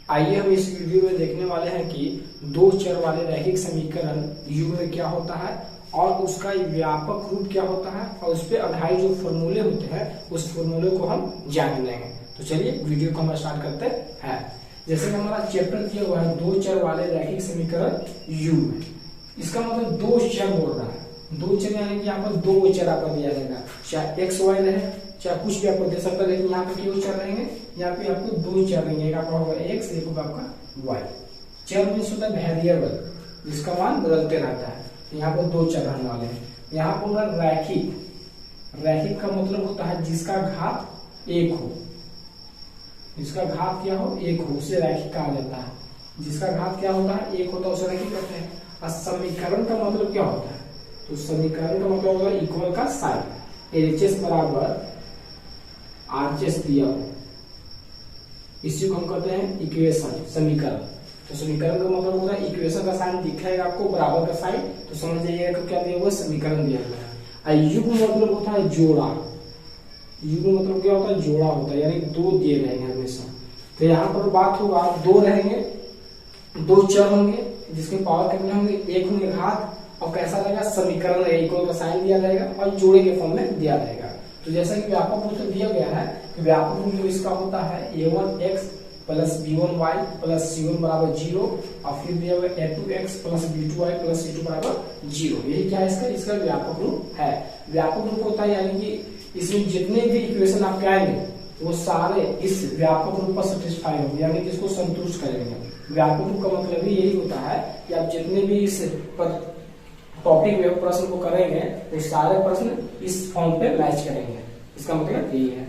आइए हम इस वीडियो में देखने वाले हैं कि दो चर वाले रैखिक समीकरण यू में क्या होता है और उसका व्यापक रूप क्या होता है और उस पर आधारित जो फॉर्मूले होते हैं उस फॉर्मूले को हम जान लेंगे। तो चलिए वीडियो को हम स्टार्ट करते हैं। जैसे कि हमारा चैप्टर दिया हुआ है दो चर वाले रैखिक समीकरण यू में, इसका मतलब दो चर बोल रहा है। दो चर यानी कि यहाँ पर दो चर आपको दिया जाएगा, चाहे एक्स वाई रहे चाहे कुछ भी आपको दे सकता है, लेकिन यहाँ पे क्यों चर रहेंगे, यहाँ पे आपको दो चर रहेंगे, एक आपका होगा एक्स, एक होगा आपका वाई। चर मीन्स होता है वेरिएबल जिसका मान बदलते रहता है। यहाँ पर दो चर रहने वाले हैं। यहाँ पर होगा रैखिक। रैखिक का मतलब होता है जिसका घात एक हो, जिसका घात क्या हो, एक हो, उसे रैखिक कहा जाता है। जिसका घात क्या होता है, एक होता है, उसे रैखिक कहते हैं। और समीकरण का मतलब क्या होता है, तो समीकरण का मतलब होगा इक्वल का साइन। एलएचएस बराबर आरएचएस दिया हो, इसी को हम कहते हैं इक्वेशन, समीकरण। तो समीकरण का मतलब होता है इक्वेशन का साइन दिखेगा आपको बराबर का साइन, तो समझ जाइएगा क्या दिया हुआ, समीकरण दिया हुआ है। यू का मतलब होता है जोड़ा। यू का मतलब क्या होता है, जोड़ा होता है, यानी दो दिए रहेंगे हमेशा। तो यहाँ पर बात होगा दो रहेंगे, दो चर होंगे जिसके पावर कितने होंगे, एक होंगे घात, और कैसा रहेगा, समीकरण इक्वल का साइन दिया जाएगा और जोड़े के फॉर्म में दिया जाएगा। तो जैसा कि व्यापक रूप से दिया गया है कि व्यापक रूप इसका होता है a1x plus b1y plus c1 बराबर 0, और फिर दिया हुआ a2x plus b2y plus c2 बराबर 0। यही क्या है इसका व्यापक रूप है। व्यापक रूप होता है यानी कि इसमें जितने भी इक्वेशन आपके आएंगे वो सारे इस व्यापक रूप पर सेटिस्फाई होंगे, यानी कि इसको संतुष्ट करेंगे। व्यापक रूप का मतलब भी यही होता है कि आप जितने भी इस टॉपिक में प्रश्न को करेंगे तो सारे प्रश्न इस फॉर्म पे मैच करेंगे, इसका मतलब यही है।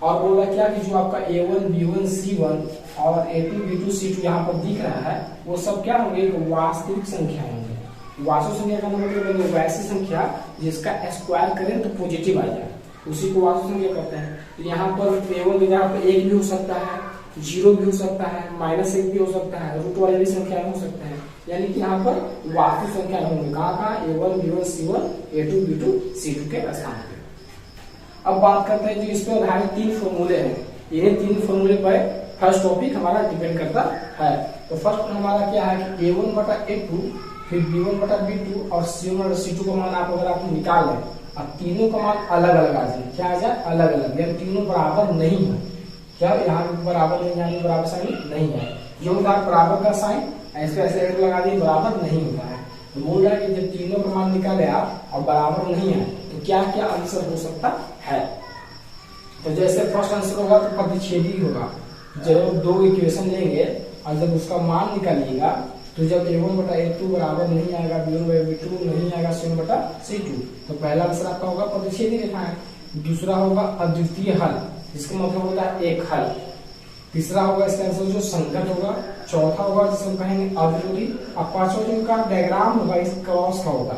और बोला क्या कि जो आपका a1 b1 c1 और a2 b2 c2 यहाँ पर दिख रहा है वो सब क्या होंगे, एक वास्तविक संख्या होंगे। वास्तविक संख्या का मतलब वैसी संख्या जिसका स्क्वायर करें तो पॉजिटिव आ जाए, उसी को वास्तविक संख्या कहते हैं। तो यहाँ पर a1 की जगह पर एक भी हो सकता है, 0 भी हो सकता है, -1 भी हो सकता है, रूट वाले भी संख्या हो सकते हैं, यानी कि यहाँ पर वास्तविक संख्या होंगे। कहाँ a1 b1 c1 a2 b2 c2 के स्थान पे। अब बात करते हैं जो इस पर आधारित तीन फॉर्मूले हैं, इन्हें तीन फॉर्मूले पर फर्स्ट टॉपिक हमारा डिपेंड करता है। तो फर्स्ट हमारा क्या है कि a1 बटा a2 फिर b1 बटा b2 और c1 और c2 का मान आप अगर आप निकाल लें और तीनों का मान अलग अलग आ जाए, क्या आ जाए, अलग अलग, यानी तीनों बराबर नहीं है। क्या यहाँ बराबर नहीं, यानी बराबर साइन नहीं है। जो होता है बराबर का साइन ऐसे ऐसे लगा दिए, बराबर नहीं होता है। तो बोल रहा है कि जब तीनों का मान निकाले आप और बराबर नहीं है तो क्या क्या आंसर हो सकता है। तो जैसे फर्स्ट आंसर होगा तो प्रतिच्छेदी होगा। जब दो इक्वेशन लेंगे और जब उसका मान निकालिएगा तो जब a1 बटा a2 बराबर नहीं आएगा, b1 बटा b2 नहीं आएगा, c1 बटा c2, तो पहला आंसर आपका होगा प्रतिच्छेदी रेखा है। दूसरा होगा अद्वितीय हल, जिसका मतलब होता है एक हल। तीसरा होगा इसका आंसर जो संगत होगा। चौथा होगा जिसे हम कहेंगे अविरोधी। और पांचवा जो इनका डायग्राम होगा इस क्रॉस का होगा।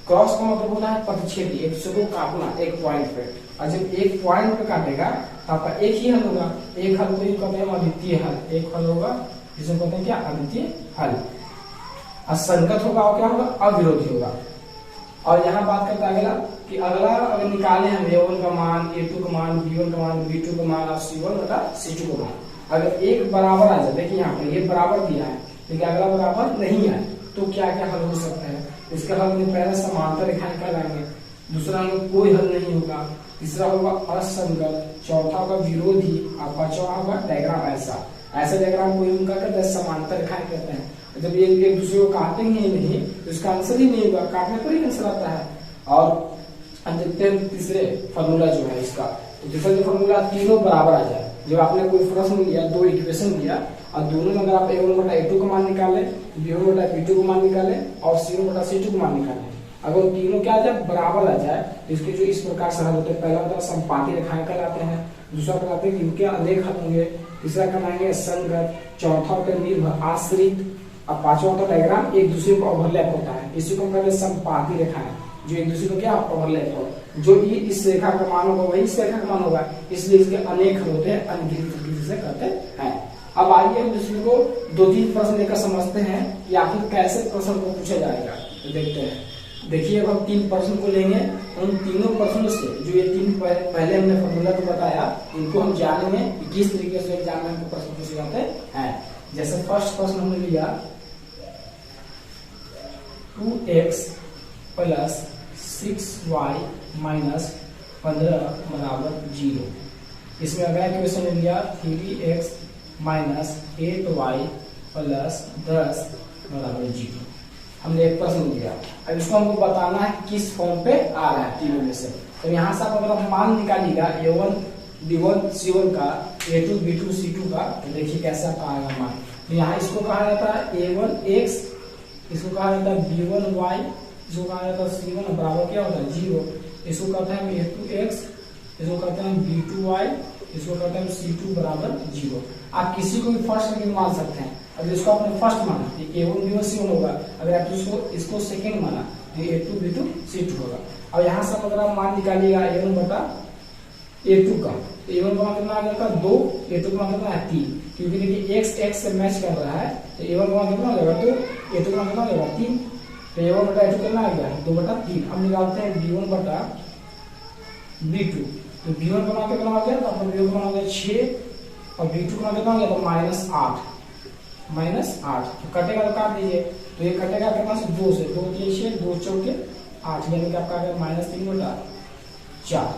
क्रॉस का मतलब होता है प्रतिच्छेदी, एक दूसरे को काटना एक पॉइंट पे, और जब एक पॉइंट पे काटेगा तो आपका एक ही हल होगा। एक हल को ही कहते हैं अद्वितीय हल, एक हल होगा जिसे कहते हैं क्या, अद्वितीय हल। और संगत होगा और क्या होगा, अविरोधी होगा। और यहाँ बात करते हैं अगला कि अगला अगर निकाले हम a1 का मान, a2 का मान, b1 का मान, b2 का मान और c1 बटा c2 का मान, अगर एक बराबर आ जाए, देखिए यहाँ पर ये बराबर दिया है लेकिन अगला बराबर नहीं है, तो क्या क्या हल हो सकता है। इसका हल में पहले समांतर रेखा निकालेंगे, दूसरा में कोई हल नहीं होगा, तीसरा होगा असंगत, चौथा होगा विरोधी, और पांचवा होगा डायग्राम ऐसा। ऐसे डायग्राम कोई उनका कहते हैं समांतर रेखा कहते हैं। जब ये एक दूसरे को काटेंगे ही नहीं तो इसका आंसर ही नहीं होगा, काटने पर ही आंसर आता है। और देखते हैं तीसरे फॉर्मूला जो है इसका, तो तीसरा जो फॉर्मूला तीनों बराबर आ जाए। जब आपने कोई प्रश्न लिया, दो इक्वेशन लिया और दोनों में अगर आप a1 बटा a2 का मान निकाले, b1 बटा b2 का मान निकाले और c1 बटा c2 का मान निकाले, अगर तीनों क्या आ जाए, बराबर आ जाए, तो इसके जो इस प्रकार से हल होते हैं, पहला होता है संपाती रेखाएं कहलाते हैं, दूसरा कहलाते हैं इनके अनेक हल होंगे, तीसरा कहलाएंगे संगत, चौथा होता है निर्भर आश्रित, और पांचवा होता है डायग्राम एक दूसरे को ओवरलैप होता है, इसी को कहते हैं संपाती रेखाएं, जो एक दूसरे को क्या ओवरलैप हो। जो ये इस रेखा का मान होगा वही इस रेखा का मान होगा, इसलिए इसके अनेक हल होते हैं, अनगिनत जिसे कहते हैं। अब आइए हम दूसरे को दो तीन प्रश्न लेकर समझते हैं कि आखिर कैसे प्रश्न को पूछा जाएगा। तो देखते हैं, देखिए अब हम तीन प्रश्न को लेंगे, उन तीनों प्रश्नों से जो ये तीन पहले हमने फॉर्मूला को बताया इनको हम जानेंगे कि किस तरीके से एग्जाम में हमको प्रश्न पूछे जाते हैं। जैसे फर्स्ट क्वेश्चन हमने लिया 2x प्लस 6y माइनस 15 बराबर 0। इसमें अगला क्वेश्चन लिया 3x माइनस 8y प्लस 10 बराबर 0। हमने एक प्रश्न लिया, अब इसको हमको बताना है किस फॉर्म पे आ रहा है तीनों में से। तो यहाँ से अगर आप मान निकालिएगा a1 b1 c1 का, a2 b2 c2 का, तो देखिए कैसा आएगा मान। तो यहाँ इसको कहा जाता है a1x, इसको कहा जाता है b1y, इसको कहा जाता है c1 बराबर क्या होता है 0, इसको कहते हैं a2x, इसको कहते हैं b2y, इसको कहते हैं c2 बराबर 0। आप किसी को भी फर्स्ट सेकंड मान सकते हैं। अब इसको आपने फर्स्ट माना तो a1 b1 c1 होगा, अगर आप इसको सेकंड माना तो a2 b2 c2 होगा। अब यहाँ से अगर आप मान निकालिएगा a1 बटा a2 का, तो a1 का मान कितना आ जाएगा 2, a2 का मान कितना है 3, क्योंकि देखिए x x से मैच कर रहा है, तो a1 का मान कितना हो जाएगा 2, a2 का मान कितना हो जाएगा 3, तो a1 बटा a2 कितना आ गया 2 बटा 3। अब निकालते हैं b1 बटा b2, तो b1 का मान कितना आ गया, तो अपना b1 का मान आ गया 6 और b2 का मान कितना आ गया तो -8, तो कटेगा तो काट दीजिए, तो ये कटेगा कितना से 2 से, 2 3 6 2 चौके 8, यानी कि आपका आ गया -3 बटा 4।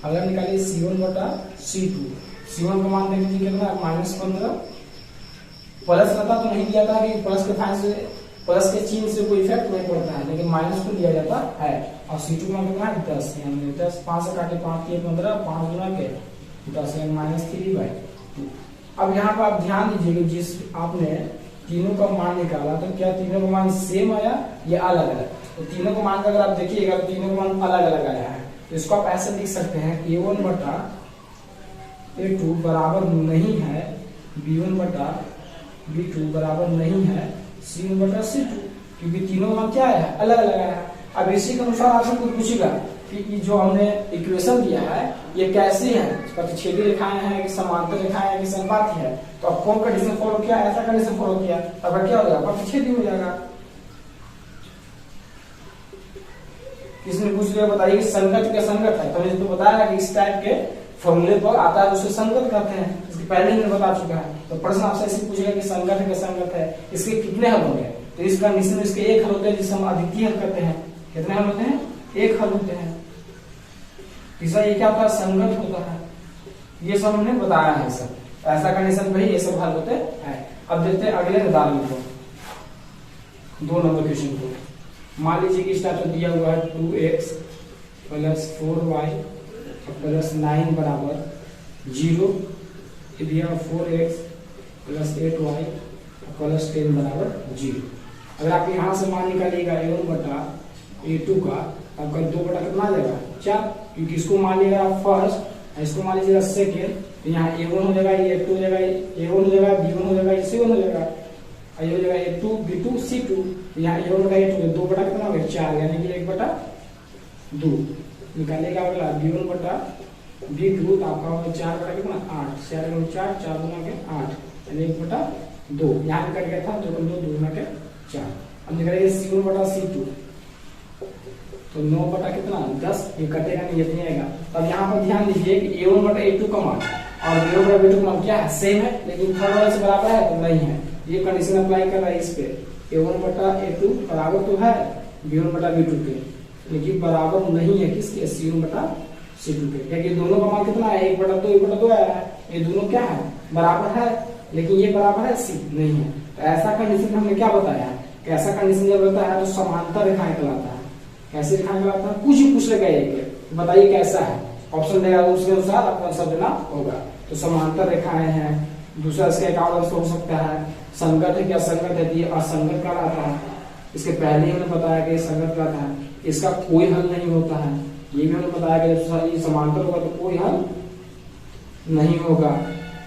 अगला निकालिए c1 बटा c2, c1 का मान देख लीजिए कितना -15, प्लस रहता तो नहीं दिया था कि प्लस के साइन से, प्लस के चिन्ह से कोई इफेक्ट नहीं पड़ता है, लेकिन माइनस को दिया जाता है। और c2 का मान कितना है 10, यानी 10 5 से काटे 5 3 15, 5 गुना के 10 यानी -3/2। अब यहाँ पर आप ध्यान दीजिए कि जिस आपने तीनों का मान निकाला तो क्या तीनों का मान सेम आया या अलग अलग, तो तीनों का मान का अगर आप देखिएगा तो तीनों का मान अलग अलग आया है। तो इसको आप ऐसे लिख सकते हैं a1 बटा a2 बराबर नहीं है b1 बटा b2 बराबर नहीं है c1 बटा c2, क्योंकि तीनों का मान क्या है अलग अलग आया है। अब इसी के अनुसार आपसे कुछ पूछेगा कि जो हमने इक्वेशन दिया है ये कैसी है, प्रतिच्छेदी रेखाएं हैं कि समांतर रेखाएं हैं कि समबाहु है, तो अब कौन कंडीशन फॉलो किया, ऐसा कंडीशन फॉलो किया, अब क्या हो जाएगा प्रतिच्छेदी हो जाएगा। किसने पूछ लिया बताइए कि संगत के संगत है, तो मैंने तो बताया कि इस टाइप के फॉर्मूले पर आता है उसे संगत कहते हैं, इसके पहले ही मैंने बता चुका है। तो प्रश्न आपसे ऐसे पूछेगा कि संगत के संगत है, इसके कितने हल होंगे, तो इस कंडीशन में इसके एक हल होते हैं जिसे हम अद्वितीय हल करते हैं। कितने हल होते हैं, एक हल होते हैं। तीसरा ये क्या होता है संगत होता है, ये सब हमने बताया है सब, ऐसा कंडीशन पे ही ये सब हल होते हैं। अब देखते हैं अगले उदाहरण को, 2 नंबर क्वेश्चन को। मान लीजिए कि इस टाइप से दिया हुआ है 2x प्लस 4y प्लस 9 बराबर 0, दिया 4x प्लस 8y प्लस 10 बराबर 0। अगर आप यहाँ से मान निकालिएगा a1 बटा a2 का, आपका 2 बटा कितना आ जाएगा 4, क्योंकि इसको मान लीजिएगा फर्स्ट, इसको मान लीजिएगा सेकेंड, तो यहाँ a1 हो जाएगा, ये a2 हो जाएगा, a1 हो जाएगा, b1 हो जाएगा, c1 हो जाएगा, ये हो जाएगा a2 b2 c2, तो यहाँ a1 बटा a2 2 बटा कितना हो गया 4, यानी कि 1 बटा 2 निकालेगा। अगला b1 बटा b2, तो आपका होगा 4 बटा कितना 8, 4 गुना 4, 4 गुना के 8, यानी 1 बटा 2, यहाँ पे कट गया था 2 गुना के 4। अब निकालेंगे c1 बटा c2, तो 9 बटा कितना 10, ये कटेगा नहीं, ये नहीं आएगा। तब यहाँ पर ध्यान दीजिए कि a1 बटा a2 का मान और b1 बटा b2 का मान क्या है सेम है, लेकिन थर्ड वाले से बराबर है तो नहीं है, ये कंडीशन अप्लाई कर रहा है इस पे। a1 बटा a2 बराबर तो है b1 बटा b2 के, लेकिन बराबर नहीं है किसके c1 बटा c2 के, क्योंकि दोनों का मान कितना है 1 बटा 2 1 बटा 2 आया है, ये दोनों क्या है बराबर है, लेकिन ये बराबर है c नहीं है। तो ऐसा कंडीशन हमने क्या बताया है, कैसा कंडीशन जब होता है तो समांतर रेखाएं कहलाता है। कैसे रेखाएं कहलाता है, कुछ ही पूछ लेगा एक, बताइए कैसा है, ऑप्शन देगा उसके अनुसार आपको आंसर देना होगा। तो समांतर रेखाएं हैं, दूसरा इसका एक और आंसर हो सकता है संगत है, क्या संगत है ये असंगत कहलाता है, इसके पहले ही हमने बताया कि संगत कहलाता है, इसका कोई हल नहीं होता है, ये भी हमने बताया कि जब समांतर होगा तो कोई हल नहीं होगा।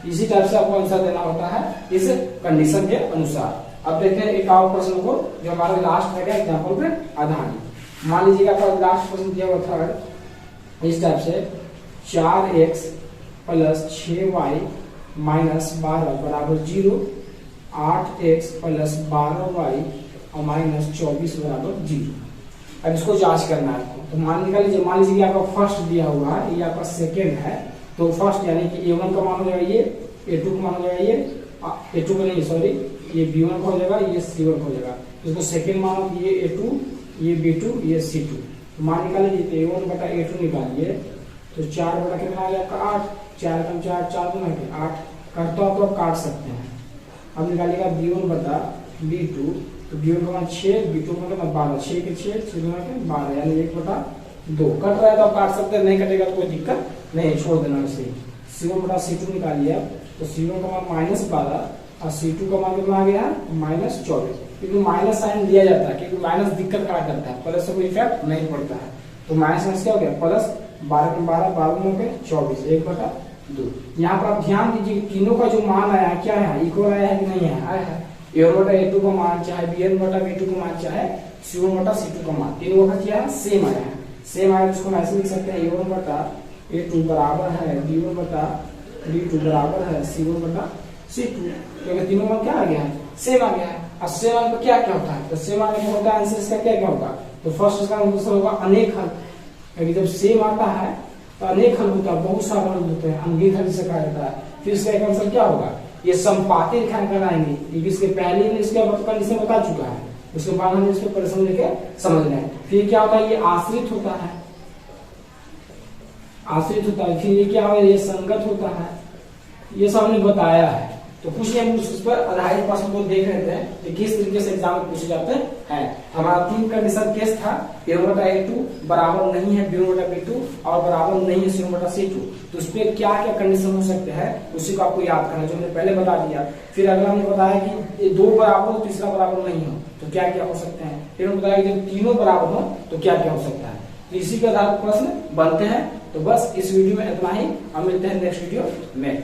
इसी टाइप से आपको आंसर देना होता है इस कंडीशन के अनुसार। अब देखते हैं एक और प्रश्न को जो हमारे लास्ट है एग्जाम्पल पे आधारित। मान लीजिए आपका लास्ट प्रश्न दिया हुआ थर्ड इस टाइप से 4x प्लस 6y माइनस 12 बराबर 0, 8x प्लस 12y और माइनस 24 बराबर 0। अब इसको जांच करना है आपको, तो मान लीजिए कि आपका फर्स्ट दिया हुआ है, ये आपका सेकेंड है, तो फर्स्ट यानी कि a1 का मान हो जाएगा ये, a2 का मान हो जाएगा ये, A2 का नहीं, सॉरी, ये B1 का हो जाएगा, ये C1 का हो जाएगा। इसको सेकेंड मानो, ये A2, ये B2, ये C2। तो मान निकाले जीते A1 बटा A2 निकालिए, तो 4 बटा कितना आ जाएगा 8, 4 कम 4, 4 गुना 8 करता हो तो आप काट सकते हैं। अब निकालिएगा B1 बटा B2, तो B1 का मान 6, B2 का कितना 12, 6 के 6, 6 गुना के 12, यानी 1 बटा 2। कट रहा है तो आप काट सकते हैं, नहीं कटेगा तो कोई दिक्कत नहीं, छोड़ देना इसे। C1 बटा C2 निकालिए, तो C1 का मान -12 और C2 का मान कितना आ गया -24, क्योंकि माइनस साइन दिया जाता है, क्योंकि माइनस दिक्कत करा करता है, प्लस से कोई इफेक्ट नहीं पड़ता है। तो माइनस क्या हो गया, प्लस 12 के 12, 12 के 24, 1 बटा 2। यहाँ पर आप ध्यान दीजिए तीनों का जो मान आया है क्या है, इक्वल आया है कि नहीं है, आया है। A1 बटा A2 का मान चाहे B1 बटा B2 का मान चाहे C1 बटा C2 का मान, तीनों का क्या है, सेम आया है। सेम आया तो इसको ऐसे लिख सकते हैं, A1 बटा A2 बराबर है B1 बटा B2 बराबर है C1 बटा C2, क्योंकि तीनों में क्या आ गया है, सेम आ गया है। अब सेम आने पर क्या क्या होता है, तो सेम आने पर होता है आंसर इसका क्या क्या होगा, तो फर्स्ट इसका आंसर होगा अनेक हल, क्योंकि जब सेम आता है तो अनेक हल होता है, बहुत सारे हल होते हैं, अनगिनत हल से कहा जाता है। फिर इसका एक आंसर क्या होगा, ये संपाती रेखाएं कराएंगे, क्योंकि इसके पहले ही इसके कंडीशन बता चुका है, उसके बाद हम इसके प्रश्न लेके समझ रहे हैं। फिर क्या होता है, ये आश्रित होता है, आश्रित होता है। फिर ये क्या होगा, ये संगत होता है, ये सब हमने बताया है। तो कुछ हम उस पर आधारित प्रश्न को देख रहे थे कि किस तरीके से एग्जाम में पूछे जाते हैं। हमारा 3 कंडीशन केस था, A1 बटा A2 बराबर नहीं है B1 बटा B2 और बराबर नहीं है C1 बटा C2। तो उस पर क्या क्या कंडीशन हो सकते हैं उसी को आपको याद करना, जो हमने पहले बता दिया। फिर अगला हमने बताया कि 2 बराबर हो, तीसरा बराबर नहीं हो तो क्या क्या हो सकते हैं। फिर हमने बताया कि जब तीनों बराबर हो तो क्या क्या हो सकता है। तो इसी के आधार पर प्रश्न बनते हैं। तो बस इस वीडियो में इतना ही, हम मिलते हैं नेक्स्ट वीडियो में।